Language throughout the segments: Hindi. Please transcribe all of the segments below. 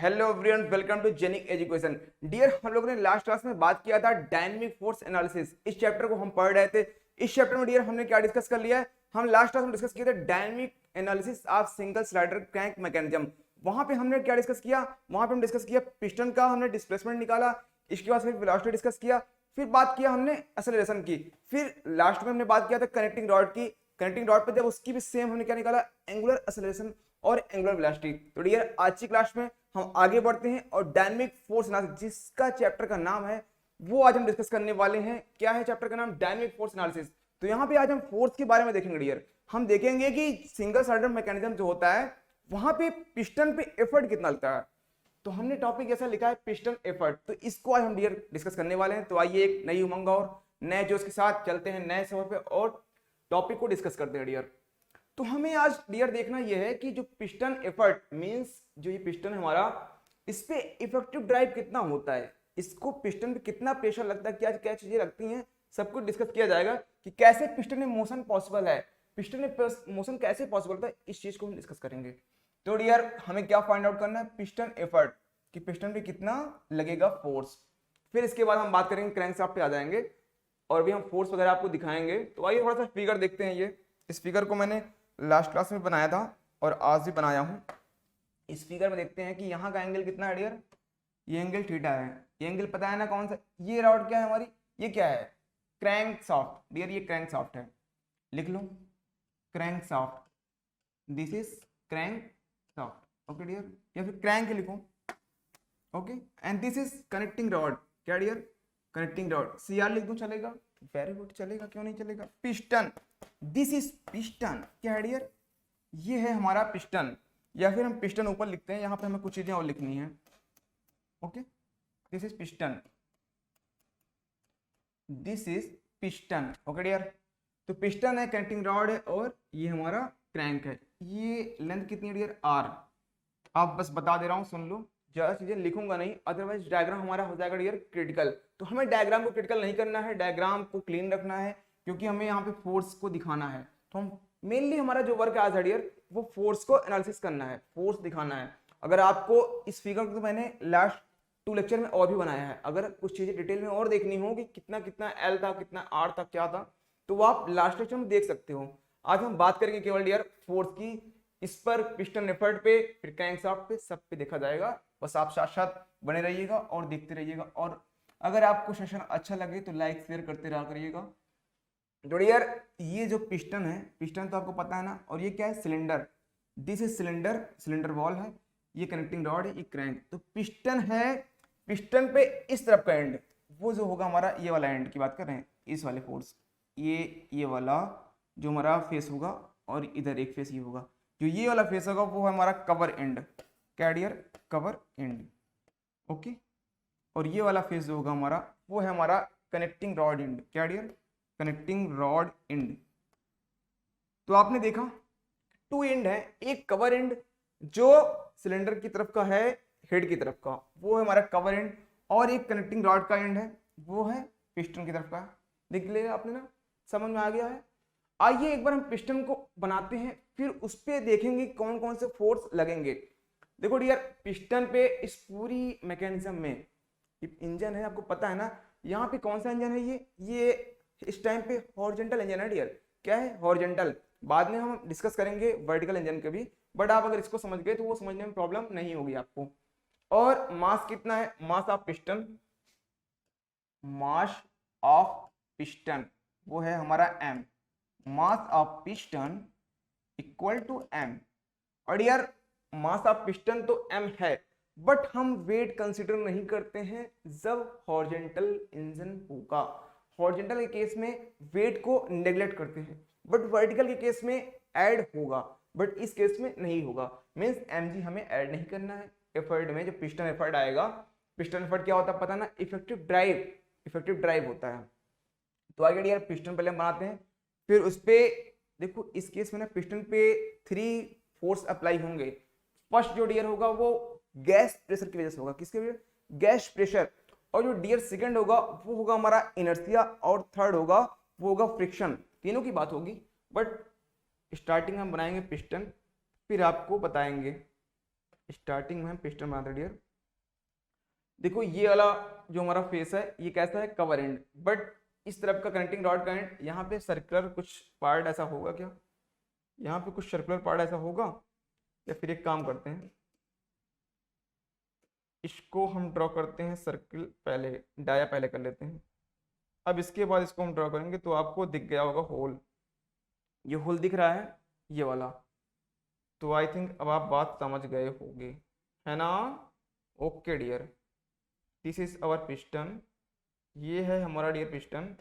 Hello everyone, welcome to Genic education. Dear, हम लोगों ने लास्ट क्लास में बात किया था डायनेमिक फोर्स एनालिसिस। इस चैप्टर को हम पढ़ रहे थे। इस चैप्टर में डियर हमने क्या डिस्कस कर लिया है, हम लास्ट क्लास में डिस्कस किए थे dynamic analysis of single slider crank mechanism. वहां पे हमने क्या डिस्कस किया, वहां पे हम डिस्कस किया पिस्टन का, हमने डिस्प्लेसमेंट निकाला, इसके बाद फिर वेलोसिटी डिस्कस किया, फिर बात किया हमने एक्सेलरेशन की, फिर लास्ट में हमने बात किया था कनेक्टिंग रॉड की। कनेक्टिंग रॉड पे जब उसकी भी सेम हमने क्या निकाला, एंगुलर एक्सेलरेशन और एंगुलर वेलोसिटी। तो डियर आज की क्लास में हम आगे बढ़ते हैं और डायनेमिक फोर्स एनालिसिस जिसका चैप्टर का नाम है वो आज हम डिस्कस करने वाले हैं। क्या है चैप्टर का नाम? Dynamic force analysis. तो यहाँ पे आज हम फोर्स के बारे में देखेंगे डियर। हम देखेंगे कि सिंगल स्लाइडर मैकेनिज्म जो होता है वहां पे पिस्टन पे एफर्ट कितना लगता है। तो हमने टॉपिक ऐसा लिखा है पिस्टन एफर्ट, तो इसको आज हम डियर डिस्कस करने वाले हैं। तो आइए एक नई उमंग और नए जोश के साथ चलते हैं नए सफर पे और टॉपिक को डिस्कस करते हैं डियर। तो हमें आज डियर देखना यह है कि जो पिस्टन एफर्ट मींस जो ये पिस्टन है हमारा, इस पे इफेक्टिव ड्राइव कितना होता है, इसको पिस्टन पे कितना प्रेशर लगता है, क्या क्या चीजें लगती हैं, सब कुछ डिस्कस किया जाएगा कि कैसे पिस्टन में मोशन पॉसिबल है, पिस्टन में मोशन कैसे पॉसिबल होता है, इस चीज को हम डिस्कस करेंगे। तो डियर हमें क्या फाइंड आउट करना है, पिस्टन एफर्ट कि पिस्टन पे कितना लगेगा फोर्स। फिर इसके बाद हम बात करेंगे क्रैंकशाफ्ट पे आ जाएंगे और भी हम फोर्स वगैरह आपको दिखाएंगे। तो आइए थोड़ा सा फिगर देखते हैं। ये इस फिगर को मैंने लास्ट क्लास में बनाया था और आज भी बनाया हूं। इस फिगर में देखते हैं कि यहाँ का एंगल कितना है डियर, ये एंगल थीटा है। ये एंगल पता है ना कौन सा, ये रॉड क्या है हमारी, ये क्या है, क्रैंक शाफ्ट। डियर ये क्रैंक शाफ्ट है, लिख लो crank shaft, this is crank shaft. Okay dear, या फिर क्रैंक लिखो। Okay, and this is connecting rod. क्या डियर, कनेक्टिंग रॉड, सीआर लिख दूं चलेगा? वेरी गुड, चलेगा, क्यों नहीं चलेगा। Piston, this is piston. क्या है डियर, ये है हमारा पिस्टन, या फिर हम पिस्टन ऊपर लिखते हैं, यहाँ पे हमें कुछ चीजें और लिखनी है। Okay, this is piston, this is piston. Okay dear, तो पिस्टन है, कनेक्टिंग रॉड है और ये हमारा क्रैंक है। ये लेंथ कितनी है डियर, आर। आप बस बता दे रहा हूँ, सुन लो, ज्यादा चीजें लिखूंगा नहीं, अदरवाइज डायग्राम हमारा हो जाएगा डियर क्रिटिकल। तो हमें डायग्राम को क्रिटिकल नहीं करना है, डायग्राम को क्लीन रखना है, क्योंकि हमें यहाँ पे फोर्स को दिखाना है। तो हम मेनली हमारा जो वर्क आज है डियर वो फोर्स को एनालिसिस करना है, फोर्स दिखाना है। अगर आपको इस फिगर को, तो मैंने लास्ट 2 लेक्चर में और भी बनाया है, अगर कुछ चीजें डिटेल में और देखनी हो कि कितना कितना एल था, कितना आर था, क्या था, तो वो आप लास्ट लेक्चर में देख सकते हो। आज हम बात करेंगे केवल डियर फोर्स की। इस पर पिस्टन एफर्ट पे, फिर क्रैंकशाफ्ट पे, सब पे देखा जाएगा। बस आप साथ साथ बने रहिएगा और देखते रहिएगा। और अगर आपको सेशन अच्छा लगे तो लाइक शेयर करते रहा करिएगा। तो डियर ये जो पिस्टन है, पिस्टन तो आपको पता है ना, और ये क्या है, cylinder, this is cylinder, cylinder wall है, ये कनेक्टिंग रॉड है, ये क्रैंक। तो पिस्टन है, पिस्टन पे इस तरफ का एंड वो जो होगा हमारा, ये वाला एंड की बात कर रहे हैं, इस वाले फोर्स, ये वाला जो हमारा फेस होगा, और इधर एक फेस ये होगा, जो ये वाला फेस होगा वो है हमारा कवर एंड। क्या डियर, कवर एंड। ओके, और ये वाला फेस जो होगा हमारा वो है हमारा कनेक्टिंग रॉड एंड। क्या डियर, कनेक्टिंग रॉड एंड। तो आपने देखा 2 एंड है, एक कवर एंड जो सिलेंडर की तरफ का है, हेड की तरफ का, वो है हमारा कवर एंड, और एक कनेक्टिंग रॉड का एंड है, वो है पिस्टन की तरफ का। देख लिया आपने ना, समझ में आ गया है। आइए एक बार हम पिस्टन को बनाते हैं, फिर उस पर देखेंगे कौन कौन से फोर्स लगेंगे। देखो डियर, पिस्टन पे इस पूरी मैकेनिज्म में इंजन है, आपको पता है ना, यहाँ पे कौन सा इंजन है, ये इस टाइम पे हॉरिजॉन्टल इंजन है डियर। क्या है, हॉरिजॉन्टल। बाद में हम डिस्कस करेंगे वर्टिकल इंजन के भी, बट आप अगर इसको समझ गए तो वो समझने में प्रॉब्लम नहीं होगी आपको। और मास कितना है, mass of piston, mass of piston वो है हमारा m, mass of piston equal to m। और यार मास ऑफ पिस्टन तो m है, बट हम वेट कंसीडर नहीं करते हैं जब हॉरिजॉन्टल इंजन होगा। हॉरिजॉन्टल के केस में वेट को नेग्लेक्ट करते हैं, बट वर्टिकल के केस में ऐड होगा, बट इस केस में नहीं होगा। मींस mg हमें ऐड नहीं करना है एफर्ट में। जो पिस्टन एफर्ट आएगा, पिस्टन एफर्ट क्या होता है पता ना, इफेक्टिव ड्राइव, इफेक्टिव ड्राइव होता है। तो आगे यार पिस्टन पहले हम बनाते हैं, फिर उस पे देखो, इस केस में ना पिस्टन पे 3 फोर्स अप्लाई होंगे। फर्स्ट जो डियर होगा वो गैस प्रेशर की वजह से होगा, किसके वजह, गैस प्रेशर। और जो डियर सेकंड होगा वो होगा हमारा इनर्शिया, और थर्ड होगा वो होगा फ्रिक्शन। तीनों की बात होगी, बट स्टार्टिंग हम बनाएंगे पिस्टन, फिर आपको बताएंगे स्टार्टिंग में हम पिस्टन बनाते हैं डियर। देखो ये वाला जो हमारा फेस है ये कैसा है, कवर एंड, बट इस तरफ का कनेक्टिंग रॉड का एंड यहाँ पे सर्कुलर कुछ पार्ट ऐसा होगा क्या, यहाँ पे कुछ सर्कुलर पार्ट ऐसा होगा, या फिर एक काम करते हैं इसको हम ड्रॉ करते हैं सर्किल पहले, डाया पहले कर लेते हैं। अब इसके बाद इसको हम ड्रॉ करेंगे तो आपको दिख गया होगा होल, ये होल दिख रहा है ये वाला। तो आई थिंक अब आप बात समझ गए होंगे, है ना। Okay dear, this is our piston, ये है हमारा डियर पिस्टन।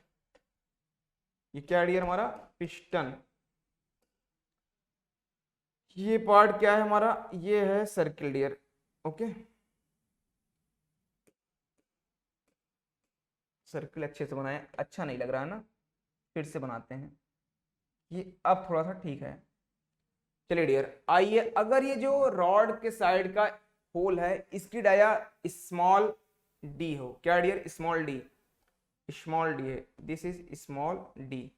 ये क्या डियर हमारा पिस्टन, ये पार्ट क्या है हमारा, ये है सर्किल डियर। ओके सर्किल अच्छे से बनाए, अच्छा नहीं लग रहा है ना, फिर से बनाते हैं, ये अब थोड़ा सा ठीक है। चलिए डियर आइए, अगर ये जो रॉड के साइड का होल है इसकी डाया स्मॉल डी हो, क्या dear small D, small D है, दिस इज स्मॉल डी,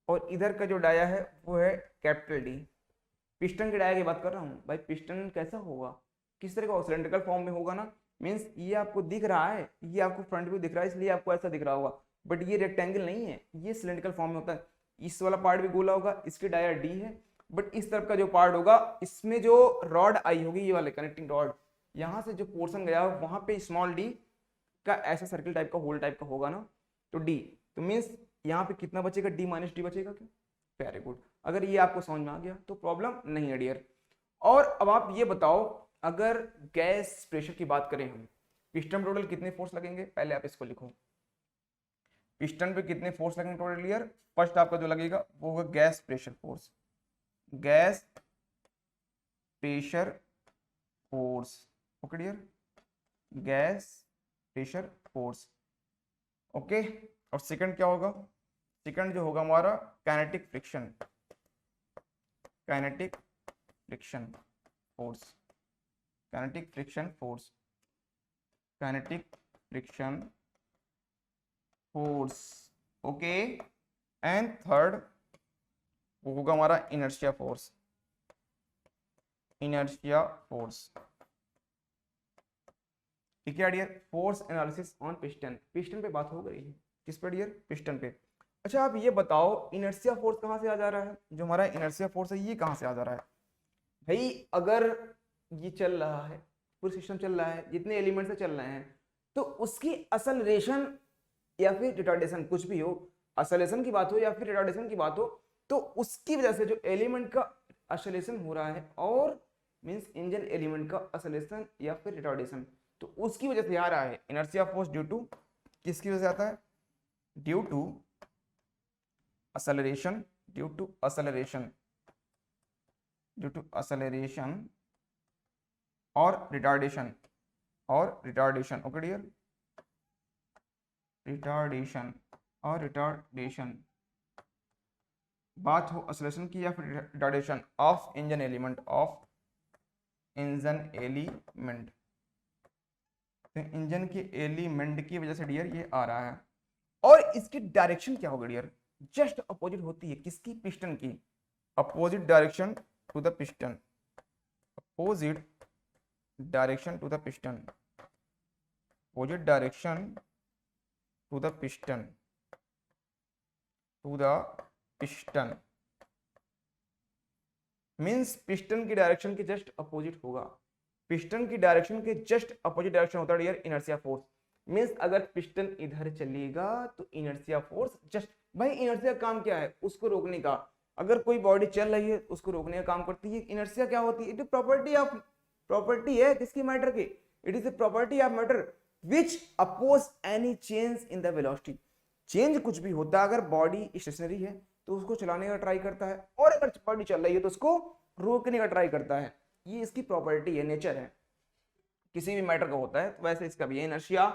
और इधर का जो डाया है वो है कैपिटल डी। पिस्टन के डाया की बात कर रहा हूँ भाई, पिस्टन कैसा होगा, किस तरह का सिलेंड्रिकल फॉर्म में होगा ना, मीन्स ये आपको दिख रहा है, ये आपको फ्रंट व्यू दिख रहा है इसलिए आपको ऐसा दिख रहा होगा, बट ये रेक्टेंगल नहीं है, ये सिलेंड्रिकल फॉर्म में होता है। इस वाला पार्ट भी गोला होगा, इसकी डाया डी है, बट इस तरफ का जो पार्ट होगा इसमें जो रॉड आई होगी ये वाले कनेक्टिंग रॉड, यहाँ से जो पोर्शन गया हो वहां पे स्मॉल डी का ऐसा सर्किल टाइप का होल टाइप का होगा ना, तो डी, तो मीन्स यहाँ पे कितना बचेगा, डी माइनस डी बचेगा क्या। वेरी गुड, अगर ये आपको समझ में आ गया तो प्रॉब्लम नहीं है डियर। और अब आप ये बताओ, अगर गैस प्रेशर की बात करें हम, पिस्टन टोटल कितने फोर्स लगेंगे, पहले आप इसको लिखो, पिस्टन पे कितने फोर्स लगेंगे टोटल डियर। फर्स्ट आपका जो लगेगा वो होगा gas pressure force, gas pressure force, okay dear, gas pressure force, okay. और सेकंड क्या होगा, सेकंड जो होगा हमारा kinetic friction, kinetic friction force, kinetic friction force, kinetic friction force, okay. And third वो होगा हमारा इनर्शिया फोर्स, इनर्शिया फोर्स, ठीक है dear. Force analysis on piston, piston पे बात हो गई है, किस पे डियर, पिस्टन पे। अच्छा आप ये बताओ इनर्शिया फोर्स कहाँ से आ जा रहा है, जो हमारा इनर्शिया फोर्स है ये कहाँ से आ जा रहा है भाई। अगर ये चल रहा है, पूरा सिस्टम चल रहा है, जितने एलिमेंट से चल रहे हैं, तो उसकी असलेशन या फिर रिटार्डेशन कुछ भी हो, असलेशन की बात हो या फिर रिटार्डेशन की बात हो, तो उसकी वजह से जो एलिमेंट का असलेशन हो रहा है, और मीन्स इंजन एलिमेंट का असलेशन या फिर रिटार्डेशन, तो उसकी वजह से आ रहा है इनर्शिया फोर्स, ड्यू टू, किसकी वजह से आता है, due to acceleration, due to acceleration, due to acceleration और रिटार्डेशन, और रिटार्डेशन, ओके डियर, रिटार्डेशन और रिटार्डेशन, बात हो acceleration की या फिर retardation of engine element, of engine element, तो इंजन के एलिमेंट की वजह से डियर ये आ रहा है। और इसकी डायरेक्शन क्या होगी डियर, जस्ट अपोजिट होती है किसकी, पिस्टन की, opposite direction to the piston, opposite direction to the piston, opposite direction to the piston, to the piston, means piston की डायरेक्शन के जस्ट अपोजिट होगा, पिस्टन की डायरेक्शन के जस्ट अपोजिट डायरेक्शन होता है डियर इनर्शिया फोर्स। मींस अगर पिस्टन इधर चलेगा तो इनर्शिया फोर्स जस्ट, भाई इनर्शिया का काम क्या है, उसको रोकने का, अगर कोई बॉडी चल रही है उसको रोकने का काम करती है। इनर्शिया क्या होती है, इट इज प्रॉपर्टी है किसकी, मैटर की, it is the property of matter which oppose any change in the velocity. Change कुछ भी होता है, अगर बॉडी स्टेशनरी है तो उसको चलाने का ट्राई करता है, और अगर बॉडी चल रही है तो उसको रोकने का ट्राई करता है, ये इसकी प्रॉपर्टी है, नेचर है, किसी भी मैटर का होता है, तो वैसे इसका भी है इनर्शिया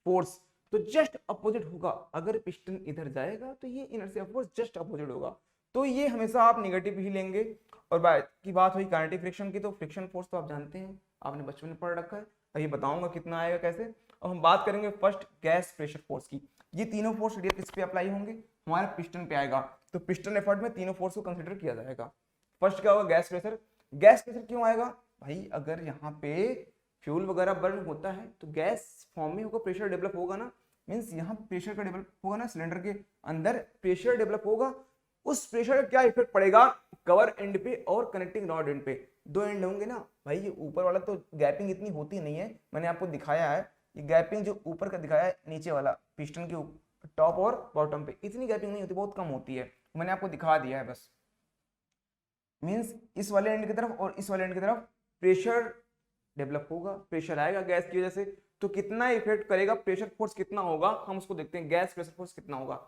फोर्स, तो जस्ट अपोजिट होगा, अगर पिस्टन इधर जाएगा तो ये इनर्शिया फोर्स जस्ट अपोजिट होगा, तो ये हमेशा आप नेगेटिव ही लेंगे। और बात हुई काइनेटिक फ्रिक्शन की, तो फ्रिक्शन फोर्स तो आप जानते हैं, आपने बचपन में पढ़ रखा है, अभी बताऊंगा कितना आएगा कैसे। और हम बात करेंगे फर्स्ट गैस प्रेशर फोर्स की, ये तीनों फोर्स किस पे अप्लाई होंगे, हमारे पिस्टन पे आएगा, तो पिस्टन एफर्ट में तीनों फोर्स को कंसिडर किया जाएगा। फर्स्ट क्या होगा, गैस प्रेशर। गैस प्रेशर क्यों आएगा भाई अगर यहाँ पे फ्यूल वगैरह बर्न होता है तो गैस फॉर्म में होगा, प्रेशर डेवलप होगा ना, मीन्स यहाँ प्रेशर का डेवलप होगा ना, सिलेंडर के अंदर प्रेशर डेवलप होगा, उस प्रेशर का क्या इफेक्ट पड़ेगा कवर एंड पे और कनेक्टिंग रॉड एंड पे, दो एंड होंगे ना भाई। ये ऊपर वाला तो गैपिंग इतनी होती नहीं है, मैंने आपको दिखाया है, ये गैपिंग जो ऊपर का दिखाया है नीचे वाला पिस्टन के टॉप और बॉटम पे इतनी गैपिंग नहीं होती, बहुत कम होती है, मैंने आपको दिखा दिया है बस। मीन्स इस वाले एंड की तरफ और इस वाले एंड की तरफ प्रेशर डेवलप होगा, प्रेशर आएगा गैस की वजह से, तो कितना इफेक्ट करेगा, प्रेशर फोर्स कितना होगा हम उसको देखते हैं, गैस प्रेशर फोर्स कितना होगा।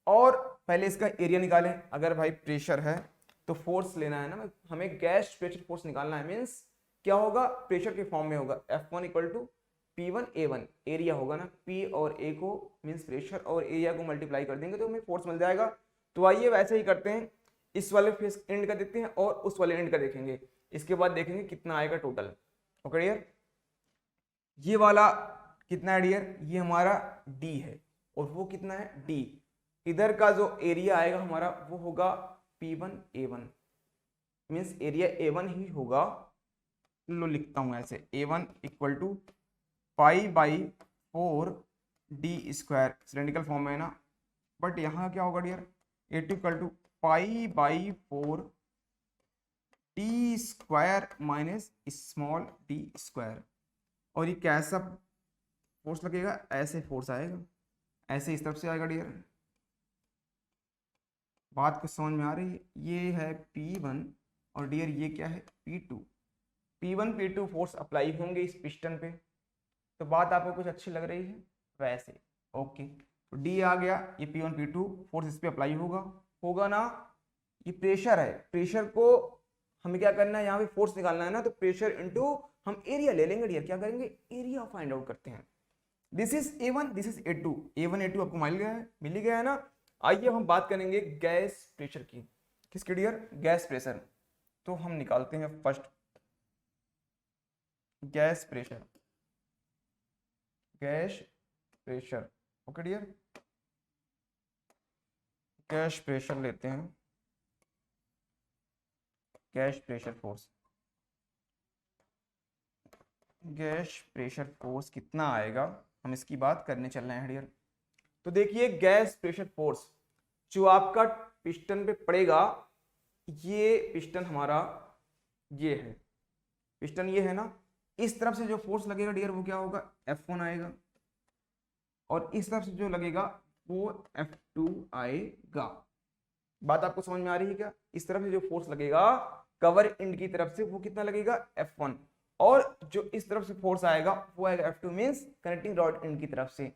और पहले इसका एरिया निकालें, अगर भाई प्रेशर है तो फोर्स लेना है ना हमें, गैस प्रेशर फोर्स निकालना है, मीन्स क्या होगा प्रेशर के फॉर्म में होगा F1 equal to P1A1, area होगा ना, P और A को मीन्स प्रेशर और एरिया को मल्टीप्लाई कर देंगे तो हमें फोर्स मिल जाएगा। तो आइए वैसे ही करते हैं, इस वाले फेस एंड का देखते हैं और उस वाले एंड का देखेंगे, इसके बाद देखेंगे कितना आएगा टोटल। ओके डियर, ये वाला कितना है डियर, ये हमारा D है और वो कितना है D, इधर का जो एरिया आएगा हमारा वो होगा P1A1, मीन्स एरिया A1 ही होगा, लो लिखता हूं ऐसे, A1 equal to pi by 4 D square, cylindrical form में है ना, बट यहाँ क्या होगा dear, A2 equal to pi by 4 D square minus small d square. और ये कैसा फोर्स लगेगा, ऐसे फोर्स आएगा, ऐसे इस तरफ से आएगा डियर, बात कुछ समझ में आ रही है, ये है P1 और डियर ये क्या है P2, P1 P2 force apply होंगे इस पिस्टन पे, तो बात आपको कुछ अच्छी लग रही है वैसे। ओके, तो D आ गया, ये P1 P2 फोर्स इस पे अप्लाई होगा ना, ये प्रेशर है, प्रेशर को हमें क्या करना है, यहाँ पे फोर्स निकालना है ना, तो प्रेशर इनटू हम एरिया ले लेंगे डियर, क्या करेंगे एरिया फाइंड आउट करते हैं। This is A1, this is A2, A1 A2 आपको मिल ही गया है ना। आइए हम बात करेंगे गैस प्रेशर की, किसके डियर, गैस प्रेशर। तो हम निकालते हैं first gas pressure, gas pressure. Okay dear, gas pressure लेते हैं, gas pressure force, gas pressure force कितना आएगा, हम इसकी बात करने चल रहे हैं डियर। तो देखिए गैस प्रेशर फोर्स जो आपका पिस्टन पे पड़ेगा, ये पिस्टन हमारा ये है, पिस्टन ये है ना, इस तरफ से जो फोर्स लगेगा डियर वो क्या होगा F1 आएगा, और इस तरफ से जो लगेगा वो F2 आएगा। बात आपको समझ में आ रही है क्या, इस तरफ से जो फोर्स लगेगा कवर एंड की तरफ से वो कितना लगेगा F1, और जो इस तरफ से फोर्स आएगा वो आएगा F2, means connecting rod and की तरफ से।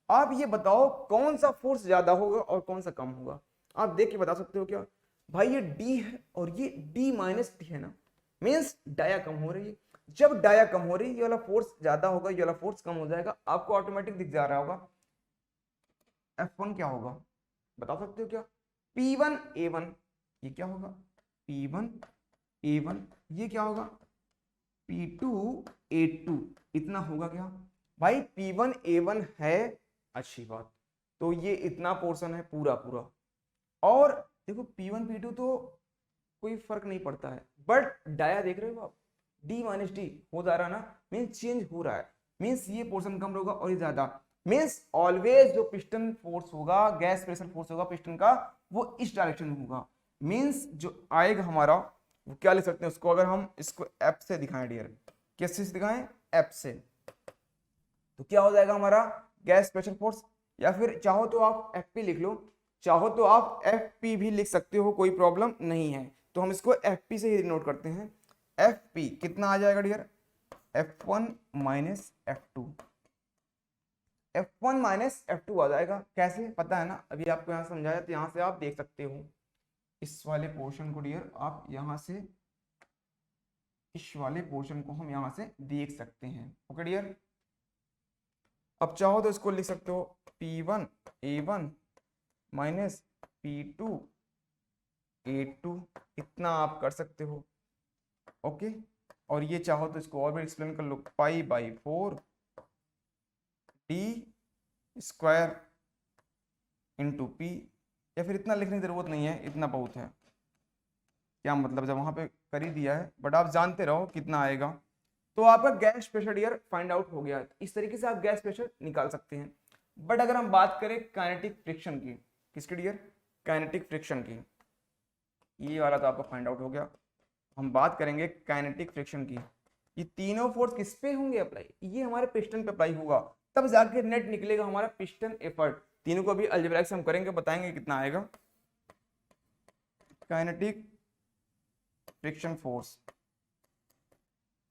आप ये बताओ कौन सा फोर्स ज्यादा होगा और कौन सा कम होगा, आप देख के बता सकते हो क्या भाई, ये D है और ये D माइनस D है ना, मींस डाया कम हो रही है, जब डाया कम हो रही है ये वाला फोर्स ज्यादा होगा, ये वाला फोर्स कम हो जाएगा, आपको ऑटोमेटिक दिख जा रहा होगा। F1 क्या होगा बता सकते हो क्या, P1A1, ये क्या होगा P1A1, ये क्या होगा P2A2, इतना होगा क्या भाई, P1A1 है, अच्छी बात, तो ये इतना पोर्शन है पूरा पूरा, और देखो P1 P2 तो कोई फर्क नहीं पड़ता है, बट डाया देख रहे हो आप, D माइनस D हो जा रहा ना, मीन्स चेंज हो रहा है, मीन्स ये पोर्शन कम होगा और ये ज्यादा, मीन्स ऑलवेज जो पिस्टन फोर्स होगा, गैस प्रेशर फोर्स होगा पिस्टन का, वो इस डायरेक्शन में होगा, मीन्स जो आएगा हमारा वो क्या ले सकते हैं उसको, अगर हम इसको F से दिखाएं डियर, किससे दिखाएं F से, तो क्या हो जाएगा हमारा गैस प्रेशर फोर्स, या फिर चाहो तो आप FP लिख लो, चाहो तो आप FP भी लिख सकते हो, कोई प्रॉब्लम नहीं है, तो हम इसको FP से ही नोट करते हैं। FP कितना आ जाएगा dear, F1 minus F2, F1 minus F2 आ जाएगा, कैसे पता है ना, अभी आपको यहाँ समझाया, तो यहाँ से आप देख सकते हो, इस वाले पोर्शन को डियर आप यहाँ से, इस वाले पोर्शन को हम यहाँ से देख सकते हैं। ओके डियर, अब चाहो तो इसको लिख सकते हो P1A1 माइनस P2A2, इतना आप कर सकते हो। ओके, और ये चाहो तो इसको और भी एक्सप्लेन कर लो, pi by 4 D square into P, या फिर इतना लिखने की जरूरत नहीं है, इतना बहुत है, क्या मतलब जब वहां पे कर ही दिया है, बट आप जानते रहो कितना आएगा। तो आपका gas pressure dear find out हो गया है। इस तरीके से आप गैस प्रेशर निकाल सकते हैं। बट अगर हम बात करें काइनेटिक फ्रिक्शन की, किसकी डियर? काइनेटिक फ्रिक्शन की। ये वाला तो आपका फाइंड आउट हो गया। हम बात करेंगे काइनेटिक फ्रिक्शन की। ये तीनों फोर्स किस पे होंगे अप्लाई? ये हमारे पिस्टन पे अप्लाई होगा, तब जाके नेट निकलेगा हमारा पिस्टन एफर्ट। तीनों को भी अलजेब्रा से हम करेंगे, बताएंगे कितना आएगा। Kinetic friction force,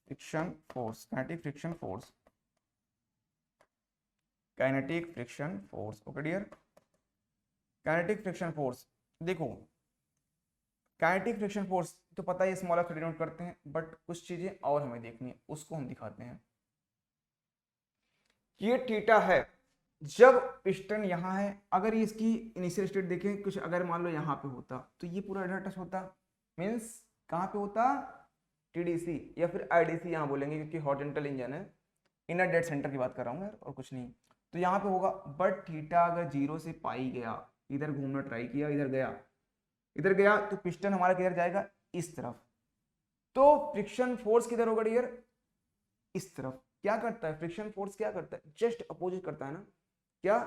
friction force, kinetic friction force, kinetic friction force. Okay dear, kinetic friction force. देखो काइनेटिक फ्रिक्शन फोर्स तो पता है, स्मॉल एफ डिनोट करते हैं, बट कुछ चीजें और हमें देखनी है, उसको हम दिखाते हैं। ये थीटा है जब पिस्टन यहाँ है, अगर ये इसकी इनिशियल स्टेट देखें कुछ, अगर मान लो यहाँ पे होता तो ये पूरा इधर टच होता, मीन्स कहाँ पे होता? टीडीसी या फिर आईडीसी यहाँ बोलेंगे, क्योंकि हॉरिजॉन्टल इंजन है, इनर डेड सेंटर की बात कर रहा हूँ यार, और कुछ नहीं। तो यहाँ पे होगा, बट थीटा अगर 0 से पाई गया, इधर घूमना ट्राई किया, इधर गया, इधर गया, तो पिस्टन हमारा किधर जाएगा? इस तरफ। तो फ्रिक्शन फोर्स किधर होगा डियर? इस तरफ। क्या करता है फ्रिक्शन फोर्स? क्या करता है? जस्ट अपोजिट करता है ना। क्या?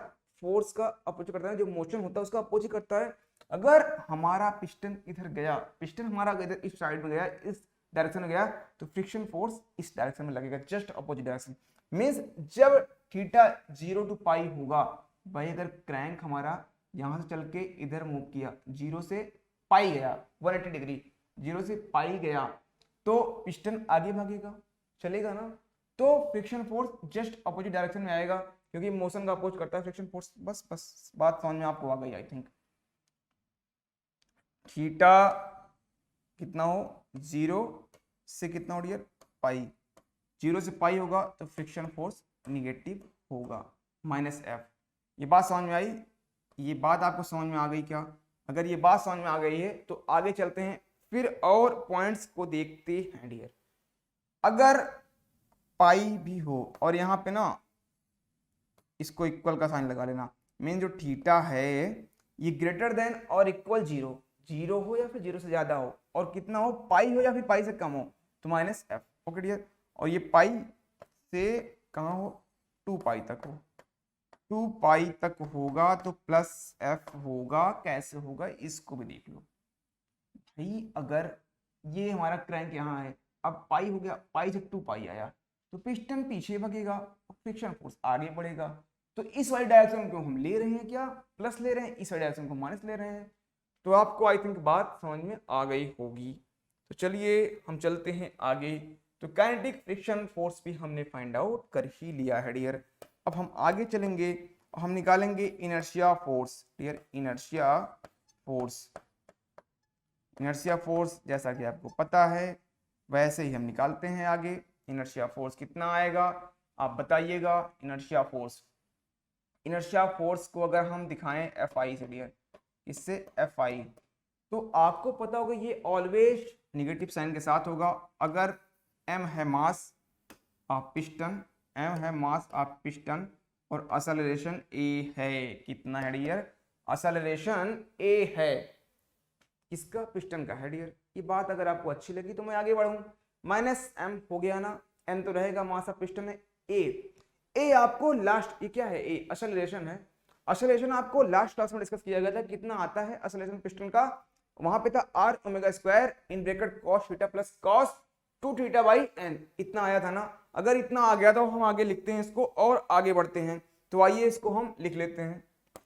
फोर्स का अपोजिट करता है, जो मोशन होता है उसका अपोजिट करता है। अगर हमारा पिस्टन इधर गया, पिस्टन हमारा इधर इस साइड में गया, इस डायरेक्शन में गया, तो फ्रिक्शन फोर्स इस डायरेक्शन में लगेगा, जस्ट अपोजिट डायरेक्शन। मीन्स जब थीटा 0 to पाई होगा, भाई अगर क्रैंक हमारा यहां से चल के इधर मूव किया, 0 से पाई गया 180 डिग्री, 0 से पाई गया, तो पिस्टन आगे भागेगा, चलेगा ना। तो friction force just opposite direction में आएगा, क्योंकि मोशन का अपोज करता है फ्रिक्शन फोर्स। बस बात समझ में आपको आ गई आई थिंक। थीटा कितना हो? 0 से कितना हो डियर? पाई। 0 से पाई होगा तो फ्रिक्शन फोर्स निगेटिव होगा, -F। ये बात समझ में आई? ये बात आपको समझ में आ गई क्या? अगर ये बात समझ में आ गई है तो आगे चलते हैं, फिर और पॉइंट्स को देखते हैं डियर। अगर पाई भी हो और यहाँ पे ना इसको इक्वल का साइन लगा लेना, मीन जो थीटा है ये ग्रेटर देन और इक्वल 0, 0 हो या फिर 0 से ज्यादा हो, और कितना हो? पाई हो या फिर पाई से कम हो, तो -F। ओके डियर, और ये पाई से कहाँ हो? 2 पाई तक हो, 2 पाई तक होगा तो +F होगा। कैसे होगा इसको भी देख लो भाई। अगर ये हमारा क्रैंक यहाँ है, अब पाई हो गया, पाई से 2 पाई आया, तो पिस्टन पीछे भागेगा, फ्रिक्शन फोर्स आगे बढ़ेगा। तो इस वाली डायरेक्शन को हम ले रहे हैं क्या? प्लस ले रहे हैं, इस वाली डायरेक्शन को माइनस ले रहे हैं। तो आपको आई थिंक बात समझ में आ गई होगी। तो चलिए हम चलते हैं आगे। तो काइनेटिक फ्रिक्शन फोर्स भी हमने फाइंड आउट कर ही लिया है डियर। अब हम आगे चलेंगे, हम निकालेंगे inertia force dear. Inertia force, inertia force जैसा कि आपको पता है वैसे ही हम निकालते हैं आगे। इनर्शिया फोर्स कितना आएगा आप बताइएगा? इनर्शिया फोर्स, इनर्शिया फोर्स को अगर हम दिखाएं Fi से डियर, इससे Fi, तो आपको पता होगा ये ऑलवेज निगेटिव साइन के साथ होगा। अगर m है मास ऑफ पिस्टन, m है मास ऑफ पिस्टन, और असलेरेशन a है। कितना है डियर? असलेरेशन a है, किसका? पिस्टन का है डियर। ये बात अगर आपको अच्छी लगी तो मैं आगे बढ़ूं। -M हो गया ना, m तो रहेगा, मास ऑफ पिस्टन है a आपको लास्ट, ये क्या है? a असलेरेशन है। असलेरेशन आपको लास्ट क्लास में डिस्कस किया गया था, कितना आता है असलेरेशन पिस्टन का? वहां पे था r⍵² in bracket cos theta plus cos 2 theta by n, इतना आया था ना। अगर इतना आ गया तो हम आगे लिखते हैं इसको और आगे बढ़ते हैं। तो आइए इसको हम लिख लेते हैं,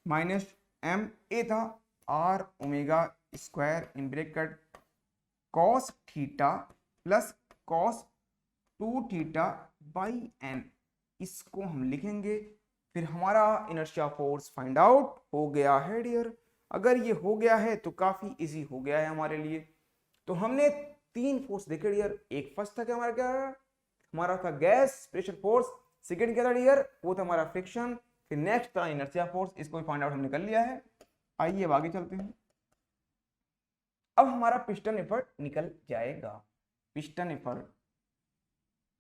-M a था r⍵² in bracket cos theta plus cos 2 theta by n, इसको हम लिखेंगे। फिर हमारा इनर्शिया फोर्स फाइंड आउट हो गया है डियर। अगर ये हो गया है तो काफी इजी हो गया है हमारे लिए। तो हमने 3 फोर्स देखे डियर। एक फर्स्ट था कि हमारा क्या? हमारा था गैस प्रेशर फोर्स। सेकंड क्या था डियर? वो था हमारा फ्रिक्शन। फिर नेक्स्ट था इनर्शिया फोर्स, इसको भी फाइंड आउट हमने कर लिया है। आइए अब आगे चलते हैं। अब हमारा पिस्टन एफर्ट निकल जाएगा। पिस्टन एफर्ट,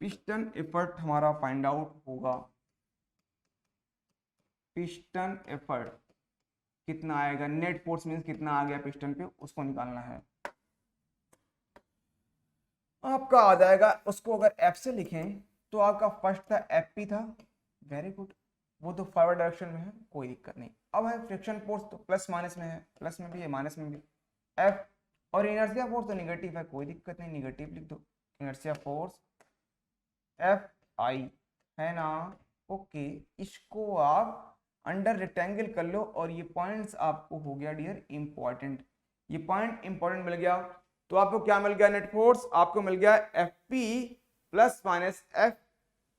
पिस्टन एफर्ट हमारा फाइंड आउट होगा। पिस्टन एफर्ट कितना आएगा? नेट फोर्स मींस कितना आ गया पिस्टन पे, उसको निकालना है। आपका आ जाएगा, उसको अगर एफ से लिखें तो आपका फर्स्ट था एफ पी था, वेरी गुड, वो तो फॉरवर्ड डायरेक्शन में है, कोई दिक्कत नहीं। अब है फ्रिक्शन फोर्स, तो प्लस माइनस में है, प्लस में भी है माइनस में भी, एफ। और इनर्शिया फोर्स तो निगेटिव है, कोई दिक्कत नहीं, निगेटिव लिख दो, इनर्शिया फोर्स एफ आई, है ना। ओके, इसको आप अंडर रेक्टेंगल कर लो, और ये पॉइंट्स आपको हो गया डियर इंपॉर्टेंट, ये पॉइंट इंपॉर्टेंट मिल गया। तो आपको क्या मिल गया, नेट फोर्स आपको मिल गया F P plus minus F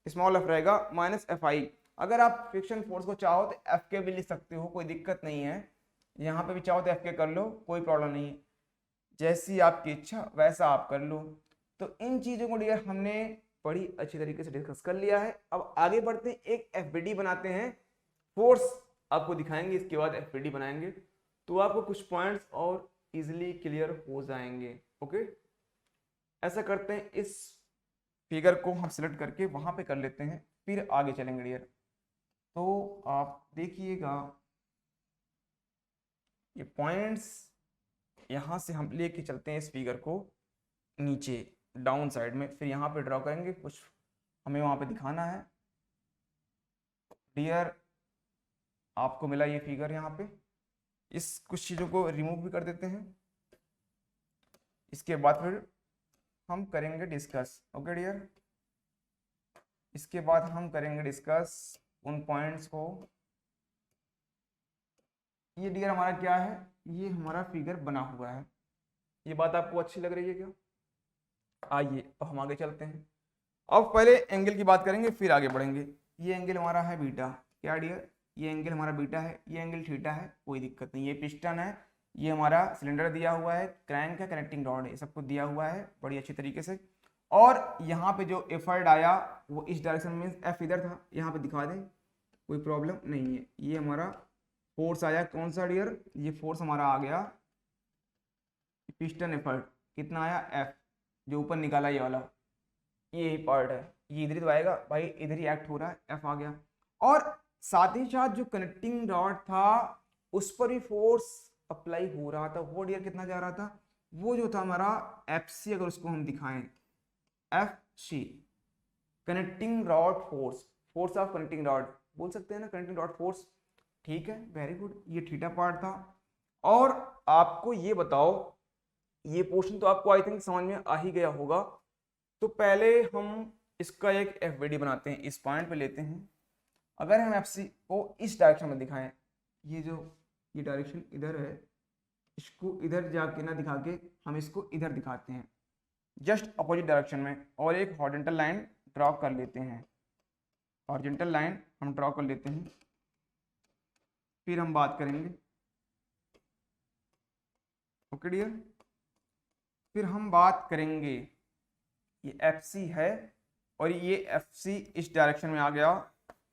small F रहेगा माइनस एफ आई। अगर आप फ्रिक्शन फोर्स को चाहो तो एफ के भी लिख सकते हो, कोई दिक्कत नहीं है, यहाँ पे भी चाहो तो एफ के कर लो, कोई प्रॉब्लम नहीं है, जैसी आपकी इच्छा वैसा आप कर लो। तो इन चीज़ों को डियर हमने बड़ी अच्छी तरीके से डिस्कस कर लिया है। अब आगे बढ़ते हैं, एक एफबीडी बनाते हैं, फोर्स आपको दिखाएंगे, इसके बाद एफबीडी बनाएंगे, तो आपको कुछ पॉइंट्स और इजीली क्लियर हो जाएंगे। ओके, ऐसा करते हैं, इस फिगर को हम सिलेक्ट करके वहां पे कर लेते हैं, फिर आगे चलेंगे डियर। तो आप देखिएगा ये पॉइंट्स यहाँ से हम लेके चलते हैं इस फिगर को नीचे डाउन साइड में, फिर यहाँ पे ड्रॉ करेंगे, कुछ हमें वहाँ पे दिखाना है डियर। आपको मिला ये फिगर यहाँ पे, इस कुछ चीज़ों को रिमूव भी कर देते हैं, इसके बाद फिर हम करेंगे डिस्कस। ओके डियर, इसके बाद हम करेंगे डिस्कस उन पॉइंट्स को। ये डियर हमारा क्या है, ये हमारा फिगर बना हुआ है, ये बात आपको अच्छी लग रही है क्या? आइए अब हम आगे चलते हैं। अब पहले एंगल की बात करेंगे, फिर आगे बढ़ेंगे। ये एंगल हमारा है बीटा, क्या डियर, ये एंगल हमारा बीटा है, ये एंगल थीटा है, कोई दिक्कत नहीं। ये पिस्टन है, ये हमारा सिलेंडर दिया हुआ है, क्रैंक है, कनेक्टिंग रॉड है, सब कुछ दिया हुआ है बड़ी अच्छी तरीके से। और यहाँ पे जो एफर्ट आया वो इस डायरेक्शन में, एफ इधर था, यहाँ पे दिखा दें, कोई प्रॉब्लम नहीं है। ये हमारा फोर्स आया, कौन सा डियर, ये फोर्स हमारा आ गया पिस्टन एफर्ट, कितना आया एफ, जो ऊपर निकाला ये वाला, ये पार्ट है, ये इधर ही तो आएगा भाई, इधर ही एक्ट हो रहा है, एफ आ गया। और साथ ही साथ जो कनेक्टिंग रॉड था उस पर भी फोर्स अप्लाई हो रहा था, वो डियर कितना जा रहा था, वो जो था हमारा एफ सी, अगर उसको हम दिखाएं F C, connecting rod force, force of connecting rod बोल सकते हैं ना, कनेक्टिंग रॉड फोर्स, ठीक है, वेरी गुड। ये थीटा पार्ट था। और आपको ये बताओ, ये पोर्शन तो आपको आई थिंक समझ में आ ही गया होगा, तो पहले हम इसका एक एफबीडी बनाते हैं, इस पॉइंट पे लेते हैं। अगर हम एफसी को इस डायरेक्शन में दिखाएं, ये जो ये डायरेक्शन इधर है, इसको इधर जाके ना दिखा के हम इसको इधर दिखाते हैं, जस्ट अपोजिट डायरेक्शन में, और एक हॉरिजॉन्टल लाइन ड्रॉ कर लेते हैं, हॉरिजॉन्टल लाइन हम ड्रॉ कर लेते हैं, फिर हम बात करेंगे। ओके डियर, फिर हम बात करेंगे, ये एफ सी है और ये एफ सी इस डायरेक्शन में आ गया।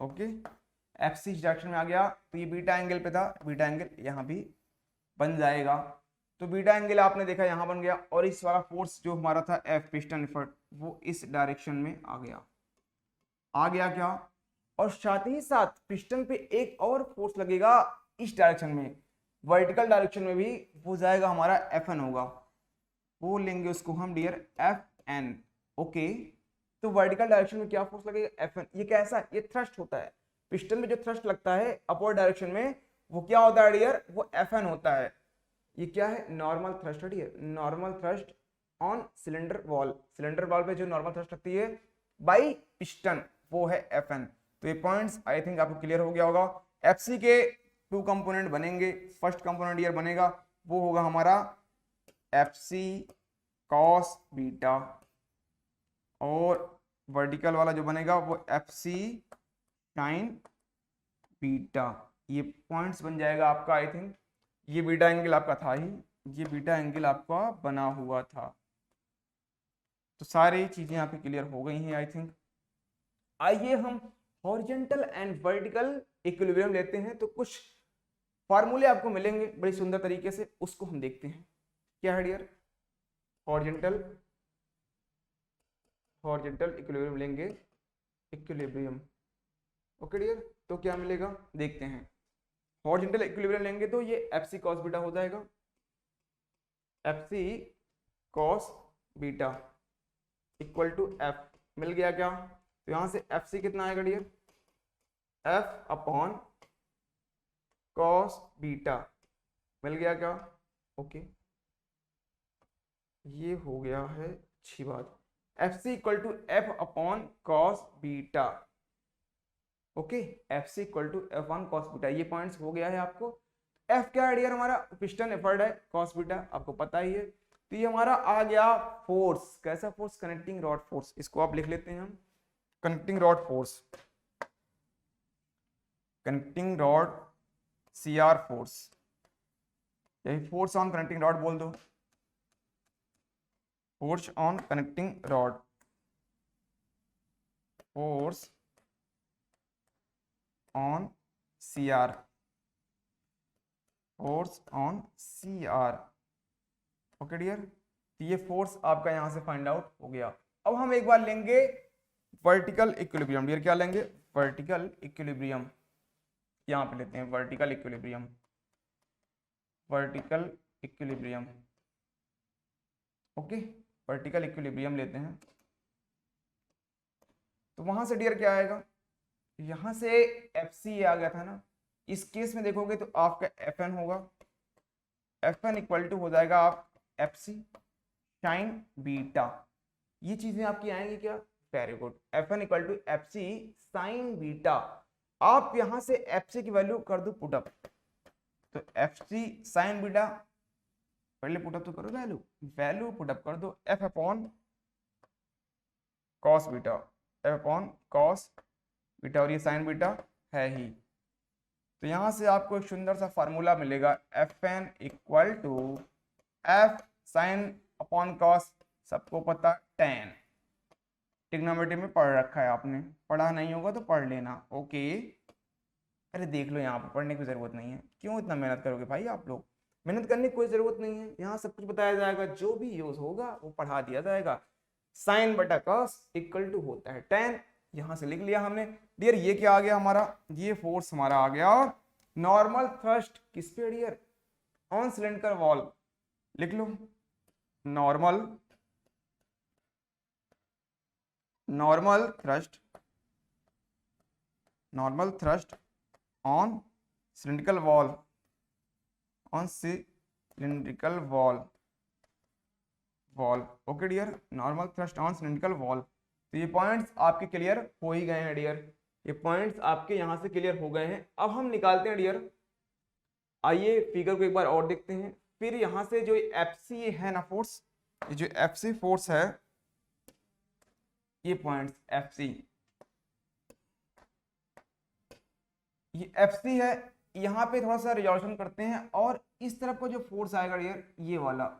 ओके, एफ सी इस डायरेक्शन में आ गया, तो ये बीटा एंगल पे था, बीटा एंगल यहाँ भी बन जाएगा। तो बीटा एंगल आपने देखा यहाँ बन गया, और इस वाला फोर्स जो हमारा था एफ पिस्टन एफर्ट, वो इस डायरेक्शन में आ गया, आ गया क्या। और साथ ही साथ पिस्टन पे एक और फोर्स लगेगा इस डायरेक्शन में, वर्टिकल डायरेक्शन में भी, वो जाएगा हमारा एफ एन होगा, वो लेंगे उसको हम डियर एफ एन। ओके, तो वर्टिकल डायरेक्शन में क्या फोर्स लगेगा, एफ एन। ये कैसा है, ये थ्रस्ट होता है, पिस्टन में जो थ्रस्ट लगता है अपवर्ड डायरेक्शन में, वो क्या होता है डियर, वो एफ एन होता है। ये क्या है, नॉर्मल थ्रस्ट है dear, normal thrust on cylinder wall, cylinder wall पे जो नॉर्मल थ्रस्ट लगती है बाई पिस्टन, वो है एफ एन। तो ये पॉइंट्स आई थिंक आपको क्लियर हो गया होगा। एफ सी के 2 कंपोनेंट बनेंगे, फर्स्ट कंपोनेंट डियर बनेगा वो होगा हमारा एफ सी कॉस बीटा, और वर्टिकल वाला जो बनेगा वो एफ सी साइन बीटा। ये पॉइंट्स बन जाएगा आपका, आई थिंक ये बीटा एंगल आपका था ही, ये बीटा एंगल आपका बना हुआ था। तो सारी चीजें यहाँ पे क्लियर हो गई हैं आई थिंक। आइए हम हॉरिजॉन्टल एंड वर्टिकल इक्विलिब्रियम लेते हैं, तो कुछ फार्मूले आपको मिलेंगे बड़ी सुंदर तरीके से, उसको हम देखते हैं। क्या है डियर, हॉरिजॉन्टल इक्विलिब्रियम लेंगे, इक्विलिब्रियम। ओके डियर, तो क्या मिलेगा देखते हैं। हॉरिजॉन्टल इक्विलिब्रियम लेंगे तो ये एफ सी कॉस बीटा हो जाएगा, F C cos beta. Equal to F, मिल गया क्या? तो यहां से एफ सी कितना आएगा dear? F upon cos beta, मिल गया क्या? ओके, ये हो गया है अच्छी बात। F C equal to F upon cos beta, okay, F C equal to F one cos beta, ये पॉइंट्स हो गया है आपको। एफ क्या है डियर? हमारा पिस्टन एफर्ट है, कॉस बीटा आपको पता ही है। तो ये हमारा आ गया फोर्स, कैसा फोर्स? कनेक्टिंग रॉड फोर्स, इसको आप लिख लेते हैं हम connecting rod force, connecting rod C R force, यही फोर्स ऑन कनेक्टिंग रॉड बोल दो, force on connecting rod, force on C R, force on C R, okay dear. तो ये फोर्स आपका यहां से फाइंड आउट हो गया। अब हम एक बार लेंगे वर्टिकल इक्विलिब्रियम, डियर क्या लेंगे? वर्टिकल इक्विलिब्रियम, यहां पे लेते हैं vertical equilibrium, vertical equilibrium, okay, vertical equilibrium लेते हैं। तो वहां से डियर क्या आएगा? यहां से एफ सी आ गया था ना, इस केस में देखोगे तो आपका एफ एन होगा, एफ एन इक्वल टू हो जाएगा आप एफ सी साइन बीटा, ये चीजें आपकी आएंगी क्या? Very good, F N equal to F C sine beta. आप यहां से एफ सी की वैल्यू कर दो पुटअप, तो एफ सी साइन बीटा पहले पुटअप तो करो, वैल्यू वैल्यू पुटअप कर दो, F upon cos beta, F upon cos beta, और ये साइन बीटा है ही। तो यहां से आपको एक सुंदर सा फार्मूला मिलेगा, F N equal to F sine upon cos, सबको पता टेन, ट्रिग्नोमेट्री में पढ़ रखा है आपने, पढ़ा नहीं होगा तो पढ़ लेना, ओके। अरे देख लो, यहाँ पर पढ़ने की जरूरत नहीं है, क्यों इतना मेहनत करोगे भाई आप लोग? मेहनत करने की कोई जरूरत नहीं है, यहाँ सब कुछ बताया जाएगा, जो भी यूज होगा वो पढ़ा दिया जाएगा। साइन बटा कॉस इक्वल टू होता है टेन, यहां से लिख लिया हमने डियर। ये क्या आ गया हमारा? ये फोर्स हमारा आ गया नॉर्मल थ्रस्ट किस पे डियर? ऑन सिलेंडर वॉल, लिख लो normal thrust, normal thrust on cylindrical wall, on cylindrical wall, okay dear, normal thrust on cylindrical wall. तो ये पॉइंट्स आपके क्लियर हो ही गए हैं डियर, ये पॉइंट्स आपके यहां से क्लियर हो गए हैं। अब हम निकालते हैं डियर, आइए फिगर को एक बार और देखते हैं। फिर यहां से जो एफ सी है ना फोर्स, ये जो एफ सी फोर्स है, ये पॉइंट्स एफ सी, ये एफ सी है, यहाँ पे थोड़ा सा रिजॉल्यूशन करते हैं, और इस तरफ का जो फोर्स आएगा डियर, ये वाला,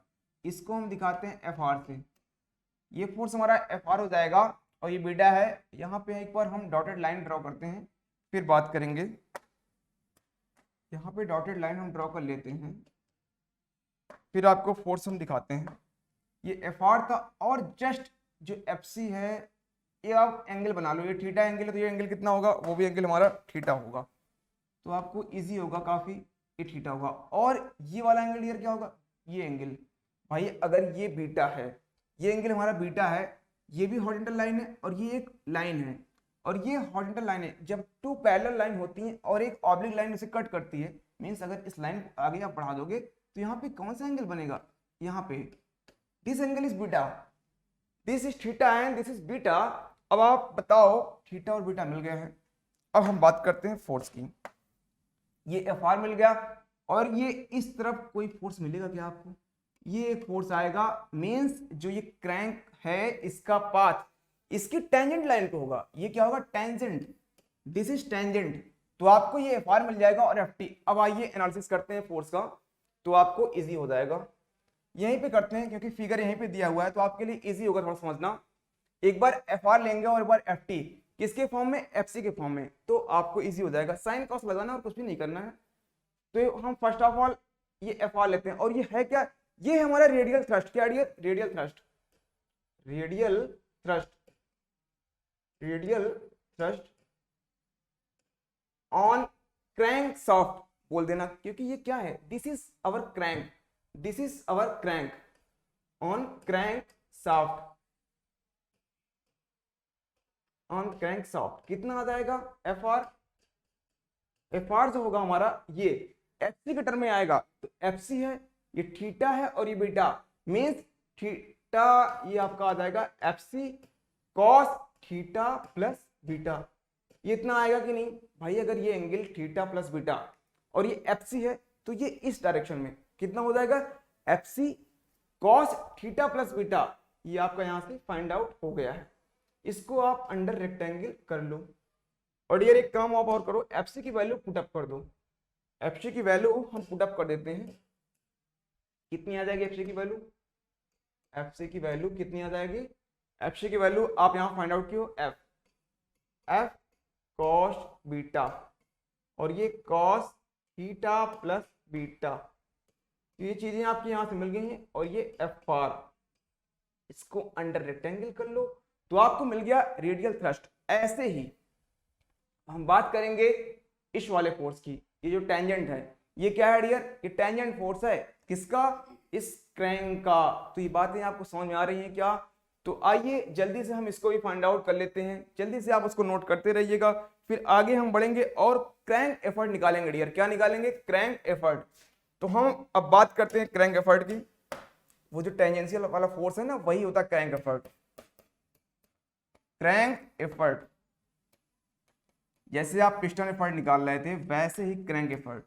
इसको हम दिखाते हैं एफ आर से, ये फोर्स हमारा एफ आर हो जाएगा, और ये बीटा है। यहाँ पे एक बार हम डॉटेड लाइन ड्रॉ करते हैं, फिर बात करेंगे। यहाँ पे डॉटेड लाइन हम ड्रॉ कर लेते हैं, फिर आपको फोर्स हम दिखाते हैं। ये एफ आर था, और जस्ट जो एफ सी है, ये आप एंगल बना लो, ये थीटा एंगल है, तो ये एंगल कितना होगा? वो भी एंगल हमारा थीटा होगा, तो आपको इजी होगा काफी, ये थीटा होगा। और ये वाला एंगल डियर क्या होगा? ये एंगल, भाई अगर ये बीटा है, ये एंगल हमारा बीटा है, ये भी हॉरिजॉन्टल लाइन है, और ये एक लाइन है, और ये हॉरिजॉन्टल लाइन है। जब टू पैरेलल लाइन होती हैं और एक ऑब्लिक लाइन इसे कट करती है, मींस अगर इस लाइन को आगे आप बढ़ा दोगे तो यहाँ पे कौन सा एंगल बनेगा? यहाँ पे this angle is beta, this is theta and this is beta. अब आप बताओ, थीटा और बीटा मिल गया है। अब हम बात करते हैं फोर्स की। ये एफ आर मिल गया, और ये इस तरफ कोई फोर्स मिलेगा क्या आपको? ये एक फोर्स आएगा, मींस जो ये क्रैंक है इसका पाथ इसकी टेंजेंट लाइन पे होगा। ये क्या होगा? टेंजेंट, दिस इज टेंजेंट, तो आपको ये एफ आर मिल जाएगा और एफ टी। अब आइए एनालिसिस करते हैं फोर्स का, तो आपको इजी हो जाएगा। यहीं पे करते हैं क्योंकि फिगर यहीं पे दिया हुआ है, तो आपके लिए इजी होगा थोड़ा समझना। एक बार एफ आर लेंगे और एक बार एफ टी, किसके फॉर्म में? एफ सी के फॉर्म में, तो आपको इजी हो जाएगा। साइन कॉस लगाना और कुछ भी नहीं करना है। तो हम फर्स्ट ऑफ ऑल ये एफ आर लेते हैं, और ये है क्या? ये है हमारा रेडियल थ्रस्ट। क्या है? Radial thrust, radial thrust, radial thrust on crank soft बोल देना, क्योंकि ये क्या है? This is our crank, this is our crank on crank soft, on crankshaft कितना आ जाएगा एफ आर। एफ आर जो होगा हमारा ये एफ सी के टर्म में आएगा, तो एफ सी है, ये थीटा है और ये बीटा, मीन्स थीटा ये आपका आ जाएगा F C cos theta plus beta. ये इतना आएगा कि नहीं भाई, अगर ये एंगल थीटा प्लस बीटा और ये एफ सी है तो ये इस डायरेक्शन में कितना हो जाएगा F C cos theta plus beta, ये आपका यहां से फाइंड आउट हो गया है। इसको आप अंडर रेक्टेंगल कर लो और यार एक काम आप और करो, एफ सी की वैल्यू पुटअप कर दो। एफ सी की वैल्यू हम पुटअप कर देते हैं, कितनी आ जाएगी एफ सी की वैल्यू, एफ सी की वैल्यू कितनी आ जाएगी, एफ सी की वैल्यू आप यहां फाइंड आउट किया एफ एफ कॉस बीटा और ये कॉस थीटा प्लस बीटा, ये चीजें आपकी यहां से मिल गई हैं और ये एफ आर, इसको अंडर रेक्टेंगल कर लो तो आपको मिल गया रेडियल थ्रस्ट। ऐसे ही हम बात करेंगे इस वाले फोर्स की, ये जो टेंजेंट है ये क्या है डियर, ये टेंजेंट फोर्स है किसका, इस क्रैंक का। तो ये बातें आपको समझ में आ रही हैं क्या, तो आइए जल्दी से हम इसको भी फाइंड आउट कर लेते हैं, जल्दी से आप उसको नोट करते रहिएगा, फिर आगे हम बढ़ेंगे और क्रैंक एफर्ट निकालेंगे डियर। क्या निकालेंगे, क्रैंक एफर्ट। तो हम अब बात करते हैं क्रैंक एफर्ट की। वो जो टेंजेंशियल वाला फोर्स है ना, वही होता है क्रैंक एफर्ट। क्रैंक एफर्ट जैसे आप पिस्टन एफर्ट निकाल रहे थे वैसे ही क्रैंक एफर्ट,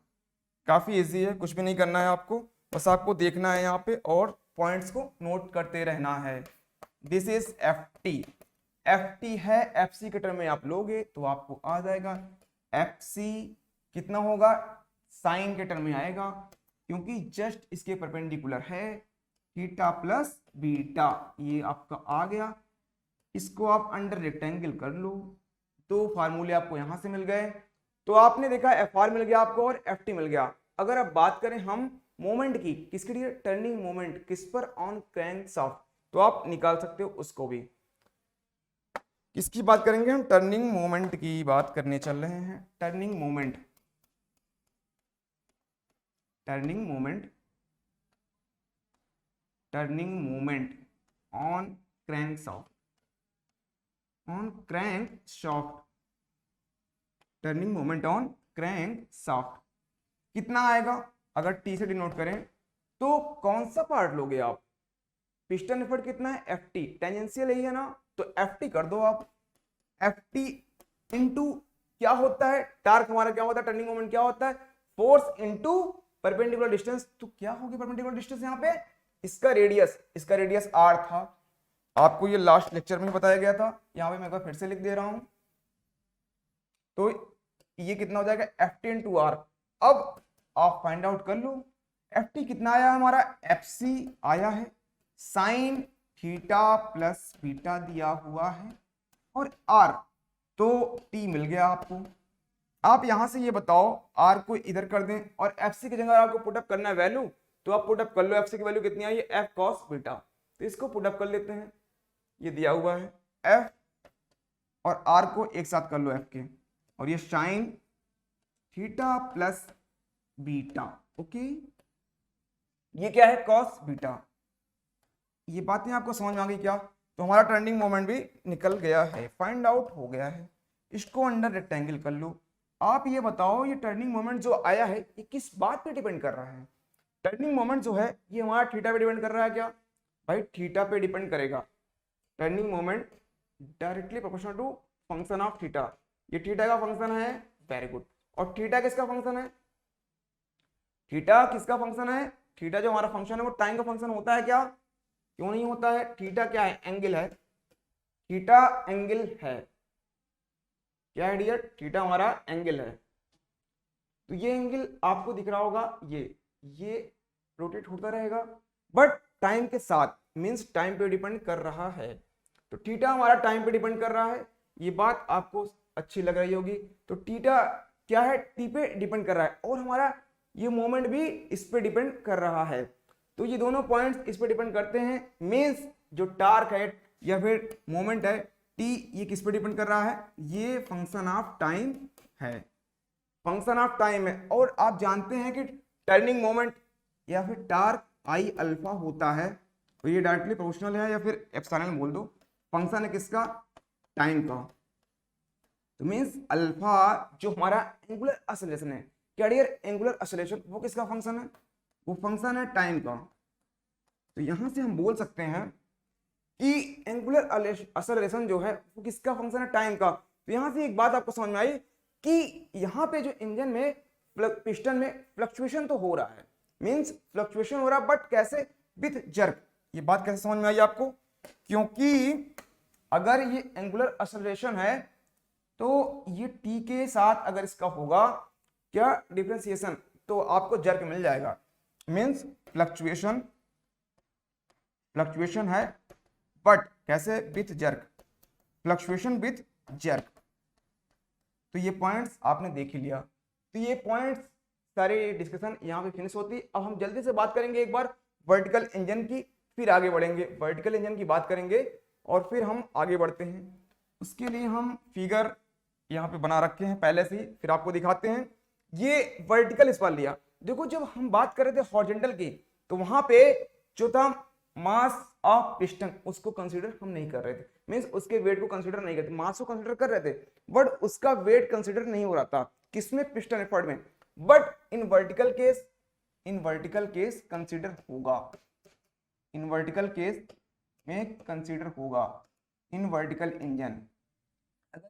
काफी इजी है, कुछ भी नहीं करना है आपको, बस आपको देखना है यहाँ पे और पॉइंट्स को नोट करते रहना है। This is F T, F T है एफ सी के टर्म में आप लोगे तो आपको आ जाएगा एफ सी कितना होगा, साइन के टर्म में आएगा क्योंकि जस्ट इसके परपेंडिकुलर है थीटा प्लस बीटा, ये आपका आ गया। इसको आप अंडर रेक्टेंगल कर लो, दो फार्मूले आपको यहां से मिल गए, तो आपने देखा एफ आर मिल गया आपको और एफ टी मिल गया। अगर अब बात करें हम मोमेंट की, किसके लिए, टर्निंग मोमेंट, किस पर, ऑन क्रैंकशाफ्ट, तो आप निकाल सकते हो उसको भी। किसकी बात करेंगे हम, टर्निंग मोमेंट की बात करने चल रहे हैं। Turning moment, turning moment, turning moment on crankshaft, on crankshaft, turning moment on crankshaft कितना आएगा, अगर टी से डिनोट करें तो कौन सा पार्ट लोगे आप, पिस्टन एफर्ट कितना है एफ टी, टेंजेंशियल ही है ना, तो एफ टी कर दो आप। एफ टी इंटू क्या होता है, टार्क हमारा क्या होता है, टर्निंग मोमेंट क्या होता है, फोर्स इंटू परपेंडिकुलर डिस्टेंस। तो क्या होगी परपेंडिकुलर डिस्टेंस यहाँ पे, इसका रेडियस, इसका रेडियस आर था, आपको ये लास्ट लेक्चर में बताया गया था, यहाँ पे मैं एक बार फिर से लिख दे रहा हूं। तो ये कितना हो जाएगा एफ टी इंटू आर। अब आप फाइंड आउट कर लो एफ टी कितना आया हमारा, एफ सी आया है, साइन थीटा प्लस बीटा दिया हुआ है और आर, तो टी मिल गया आपको। आप यहां से ये बताओ आर को इधर कर दें और एफ सी की जगह आपको पुटअप करना है वैल्यू, तो आप पुटअप कर लो, एफ सी की वैल्यू कितनी आई है, एफ कॉस बीटा, तो इसको पुटअप कर लेते हैं, ये दिया हुआ है एफ और आर को एक साथ कर लो एफ के, और ये sine theta plus beta, okay, ये क्या है कॉस बीटा। ये बातें आपको समझ में आ गई क्या, तो हमारा टर्निंग मोमेंट भी निकल गया है, फाइंड आउट हो गया है। इसको अंडर रेक्टेंगल कर लो। आप ये बताओ ये टर्निंग मोमेंट जो आया है ये किस बात पे डिपेंड कर रहा है, टर्निंग मोमेंट जो है ये हमारा थीटा पे डिपेंड कर रहा है क्या, भाई थीटा पे डिपेंड करेगा। Turning moment directly proportional to function of theta, ये थीटा का फंक्शन है, वेरी गुड। और थीटा किसका फंक्शन है, थीटा किसका फंक्शन है, थीटा जो हमारा फंक्शन है वो टाइम का फंक्शन होता है क्या, क्यों नहीं होता है, थीटा क्या है, एंगल है, थीटा एंगल है, क्या है डियर, थीटा हमारा एंगल है। तो ये एंगल आपको दिख रहा होगा, ये रोटेट होता रहेगा बट टाइम के साथ, मींस टाइम पे डिपेंड कर रहा है, तो थीटा हमारा टाइम पे डिपेंड कर रहा है, ये बात आपको अच्छी लग रही होगी। तो थीटा क्या है, टी पे डिपेंड कर रहा है और हमारा ये मोमेंट भी इस पे डिपेंड कर रहा है, तो ये दोनों पॉइंट्स इस पे डिपेंड करते हैं, मींस जो टार्क है या फिर मोमेंट है टी, ये किस पे डिपेंड कर रहा है, ये फंक्शन ऑफ टाइम है, फंक्शन ऑफ टाइम है। और आप जानते हैं कि टर्निंग मोमेंट या फिर टार्क आई अल्फा होता है, तो ये डायरेक्टली प्रोपोर्शनल है या फिर एप्सिलॉन बोल दो, फंक्शन है किसका, टाइम का। तो मीन्स अल्फा जो हमारा एंगुलर एक्सेलरेशन है, क्या डियर, एंगुलर एक्सेलरेशन, वो किसका फंक्शन है, वो फंक्शन है टाइम का। तो यहां से हम बोल सकते हैं कि एंगुलर एक्सेलरेशन जो है वो किसका फंक्शन है, टाइम का। तो यहां से एक बात आपको समझ में आई कि यहाँ पे जो इंजन में पिस्टन में फ्लक्चुएशन तो हो रहा है, मींस फ्लक्चुएशन हो रहा है, बट कैसे, विथ जर्क। ये बात कैसे समझ में आई आपको, क्योंकि अगर ये एंगुलर एक्सेलरेशन है तो ये टी के साथ अगर इसका होगा क्या डिफरेंशिएशन, तो आपको जर्क मिल जाएगा। मींस फ्लक्चुएशन है बट कैसे, with jerk, fluctuation with jerk. तो ये पॉइंट्स आपने देख ही लिया। तो ये पॉइंट्स सारे डिस्कशन यहाँ पे फिनिश होती। अब हम जल्दी से बात करेंगे एक बार वर्टिकल इंजन की, फिर आगे बढ़ेंगे, वर्टिकल इंजन की बात करेंगे और फिर हम आगे बढ़ते हैं। उसके लिए हम फिगर यहाँ पे बना रखे हैं पहले से ही, फिर आपको दिखाते हैं। ये वर्टिकल इस बार लिया। देखो जब हम बात कर रहे थे हॉरिजॉन्टल की, तो वहां पे जो था मास ऑफ पिस्टन, उसको कंसीडर हम नहीं कर रहे थे, मींस उसके वेट को कंसीडर नहीं करते, मास को कंसीडर कर रहे थे बट उसका वेट कंसीडर नहीं हो रहा था, किसमें, पिस्टन एफर्ट में। But in vertical case consider होगा, इन वर्टिकल केस में कंसीडर होगा, इन वर्टिकल इंजन। अगर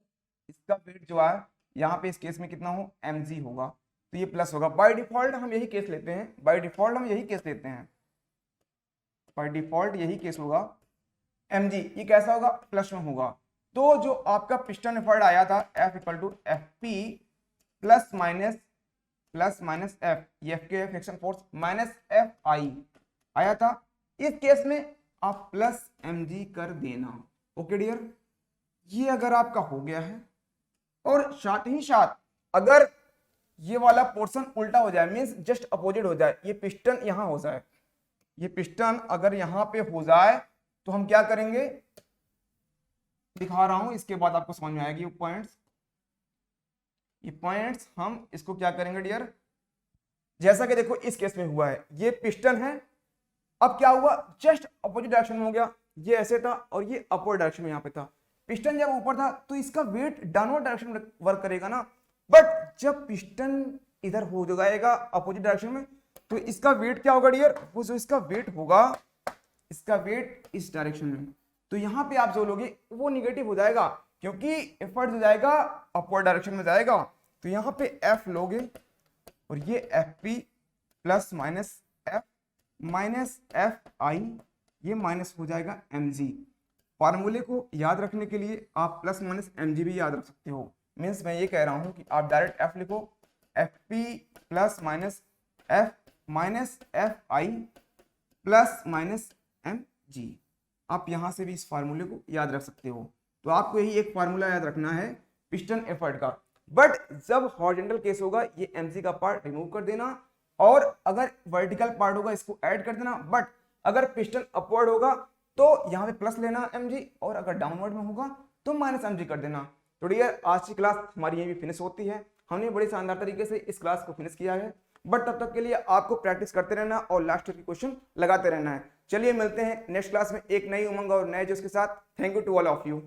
इसका वेट जो है यहाँ पे इस केस में कितना हो, mg होगा, तो ये प्लस होगा। बाय डिफॉल्ट हम यही केस लेते हैं, बाय डिफॉल्ट हम यही केस लेते हैं, बाय डिफॉल्ट यही केस होगा mg। ये कैसा होगा, प्लस में होगा। तो जो आपका पिस्टन एफर्ट आया था F equal to FP plus minus F, ये F के फ्रिक्शन फोर्स माइनस FI आया था। इस केस में आप प्लस mg कर देना। ओके डियर, ये अगर आपका हो गया है, और साथ ही साथ अगर ये वाला पोर्शन उल्टा हो जाए, मींस जस्ट अपोजिट हो जाए, ये पिस्टन यहां हो जाए, ये पिस्टन अगर यहां पे हो जाए तो हम क्या करेंगे, दिखा रहा हूं, इसके बाद आपको समझ में आएगी ये पॉइंट्स हम इसको क्या करेंगे डियर। जैसा कि देखो इस केस में हुआ है, ये पिस्टन है, अब क्या हुआ, जस्ट अपोजिट डायरेक्शन में हो गया, ये ऐसे था और ये अपवर्ड डायरेक्शन में यहाँ पे था। पिस्टन जब ऊपर था तो इसका वेट डाउनवर्ड डायरेक्शन में वर्क करेगा ना, बट जब पिस्टन इधर हो जाएगा अपोजिट डायरेक्शन में, तो इसका वेट क्या होगा डियर, वो जो इसका वेट होगा, इसका वेट इस डायरेक्शन में, तो यहाँ पे आप जो लोगे वो निगेटिव हो जाएगा, क्योंकि एफर्ट हो जाएगा अपवर्ड डायरेक्शन में जाएगा। तो यहाँ पे F लोगे और ये FP प्लस माइनस FI, ये माइनस हो जाएगा mg। फार्मूले को याद रखने के लिए आप प्लस माइनस mg भी याद रख सकते हो। मीन्स मैं ये कह रहा हूँ कि आप डायरेक्ट F लिखो, FP plus minus FI plus minus mg। आप यहाँ से भी इस फार्मूले को याद रख सकते हो। तो आपको यही एक फार्मूला याद रखना है पिस्टन एफर्ट का। बट जब हॉरिजॉन्टल केस होगा ये mg का पार्ट रिमूव कर देना, और अगर वर्टिकल पार्ट होगा इसको ऐड कर देना। बट अगर पिस्टन अपवर्ड होगा तो यहाँ पे प्लस लेना mg, और अगर डाउनवर्ड में होगा तो माइनस mg कर देना। तो डियर आज की क्लास हमारी यहीं भी फिनिश होती है। हमने बड़े शानदार तरीके से इस क्लास को फिनिश किया है, बट तब तक के लिए आपको प्रैक्टिस करते रहना और लास्ट ईयर के क्वेश्चन लगाते रहना है। चलिए मिलते हैं नेक्स्ट क्लास में एक नई उमंग और नए जोश के साथ। Thank you to all of you.